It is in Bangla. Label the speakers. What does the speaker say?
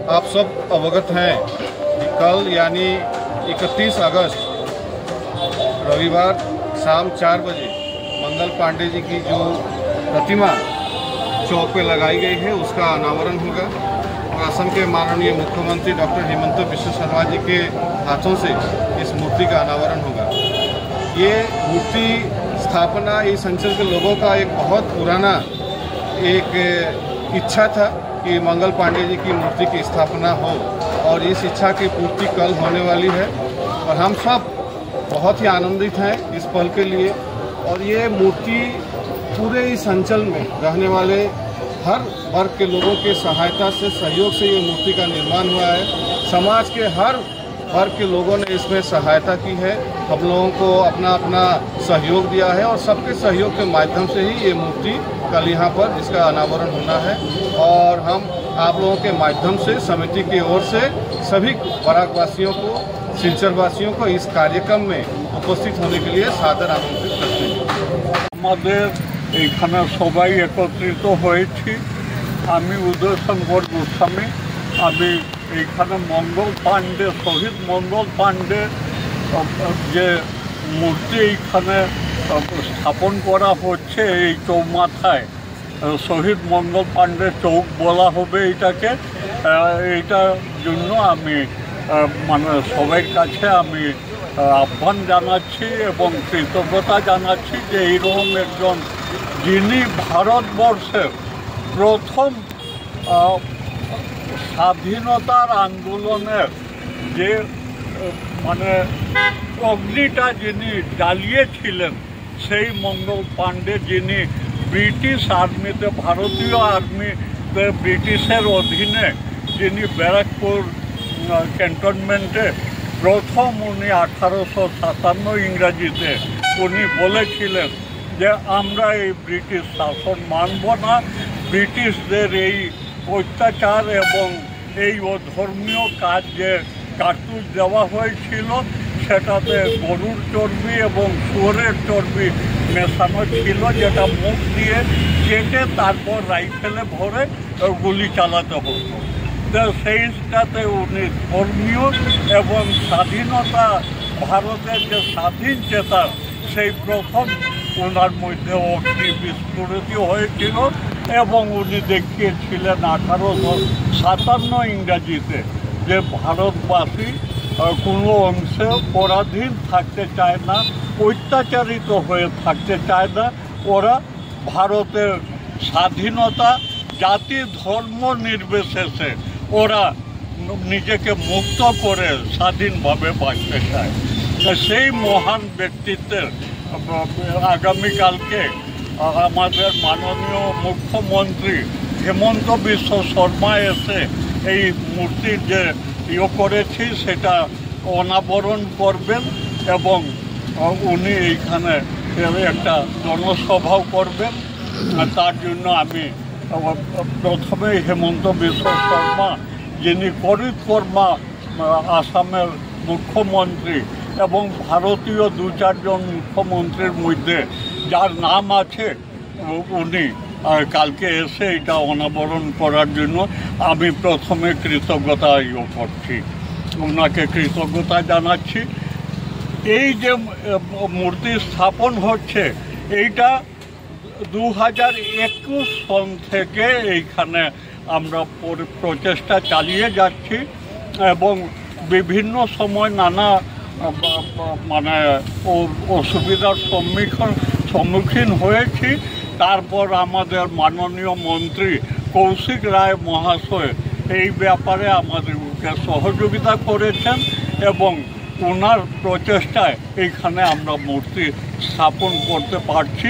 Speaker 1: आप सब अवगत हैं कि कल यानी 31 अगस्त रविवार शाम 4 बजे मंगल पांडे जी की जो प्रतिमा चौक पे लगाई गई है उसका अनावरण होगा और असम के माननीय मुख्यमंत्री डॉक्टर हेमंत बिश्व शर्मा जी के हाथों से इस मूर्ति का अनावरण होगा। ये मूर्ति स्थापना इस अंचल के लोगों का एक बहुत पुराना एक इच्छा था कि मंगल पांडे जी की मूर्ति की स्थापना हो और इस इच्छा की पूर्ति कल होने वाली है और हम सब बहुत ही आनंदित हैं इस पल के लिए। और ये मूर्ति पूरे इस अंचल में रहने वाले हर वर्ग के लोगों के सहायता से सहयोग से ये मूर्ति का निर्माण हुआ है। समाज के हर वर्ग के लोगों ने इसमें सहायता की है, हम लोगों को अपना अपना सहयोग दिया है और सबके सहयोग के माध्यम से ही ये मूर्ति कल यहाँ पर इसका अनावरण होना है। और हम आप लोगों के माध्यम से समिति की ओर से सभी बराकवासियों को, सिलचर को इस कार्यक्रम में उपस्थित होने के लिए सादर आमंत्रित करते हैं।
Speaker 2: हमारे এখানে সবাই একত্রিত হয়েছি। আমি উদয়শঙ্কর গোস্বামী। আমি এইখানে মঙ্গল পাণ্ডে, শহীদ মঙ্গল পাণ্ডে যে মূর্তি এইখানে স্থাপন করা হচ্ছে এই চৌমাথায়, শহীদ মঙ্গল পাণ্ডে চৌক বলা হবে এটাকে। এইটার জন্য আমি মানে সবার কাছে আমি আহ্বান জানাচ্ছি এবং কৃতজ্ঞতা জানাচ্ছি যে এইরকম একজন যিনি ভারতবর্ষের প্রথম স্বাধীনতার আন্দোলনের যে মানে অগ্নিটা যিনি জ্বালিয়েছিলেন সেই মঙ্গল পাণ্ডে, যিনি ব্রিটিশ আর্মিতে, ভারতীয় আর্মিতে ব্রিটিশের অধীনে যিনি ব্যারাকপুর ক্যান্টনমেন্টে প্রথম উনি 1857 ইংরাজিতে উনি বলেছিলেন যে আমরা এই ব্রিটিশ শাসন মানব না, ব্রিটিশদের এই অত্যাচার এবং এই অধর্মীয় কাজ যে কার্তুজ দেওয়া হয়েছিল সেটাতে গরুর চর্বি এবং শুয়োরের চর্বি মেশানো ছিল, যেটা মুখ দিয়ে কেটে তারপর রাইফেলে ভরে গুলি চালাতে হতো। তো সেইটাতে উনি ধর্মীয় এবং স্বাধীনতা, ভারতের যে স্বাধীন চেতা সেই প্রথম ওনার মধ্যে অগ্নি বিস্ফোরিত হয়েছিল এবং উনি দেখিয়েছিলেন 1857 ইংরাজিতে যে ভারতবাসী কোনো অংশে পরাধীন থাকতে চায় না, অত্যাচারিত হয়ে থাকতে চায় না। ওরা ভারতের স্বাধীনতা, জাতি ধর্ম নির্বিশেষে ওরা নিজেকে মুক্ত করে স্বাধীনভাবে বাঁচতে চায়। সেই মহান ব্যক্তিত্বের আগামীকালকে আমাদের মাননীয় মুখ্যমন্ত্রী হেমন্ত বিশ্ব শর্মা এসে এই মূর্তির যে করেছি সেটা অনাবরণ করবেন এবং উনি এইখানে একটা জনসভাও করবেন। তার জন্য আমি প্রথমে হেমন্ত বিশ্ব শর্মা, যিনি করিতকর্মা আসামের মুখ্যমন্ত্রী এবং ভারতীয় 2-4 জন মুখ্যমন্ত্রীর মধ্যে যার নাম আছে, উনি কালকে এসে এটা অনাবরণ করার জন্য আমি প্রথমে কৃতজ্ঞতা করছি, ওনাকে কৃতজ্ঞতা জানাচ্ছি। এই যে মূর্তি স্থাপন হচ্ছে এইটা 2021 সন থেকে এইখানে আমরা প্রচেষ্টা চালিয়ে যাচ্ছি এবং বিভিন্ন সময় নানা মানে অসুবিধার সম্মুখীন হয়েছি। তারপর আমাদের মাননীয় মন্ত্রী কৌশিক রায় মহাশয় এই ব্যাপারে আমাদেরকে সহযোগিতা করেছেন এবং ওনার প্রচেষ্টায় এইখানে আমরা মূর্তি স্থাপন করতে পারছি।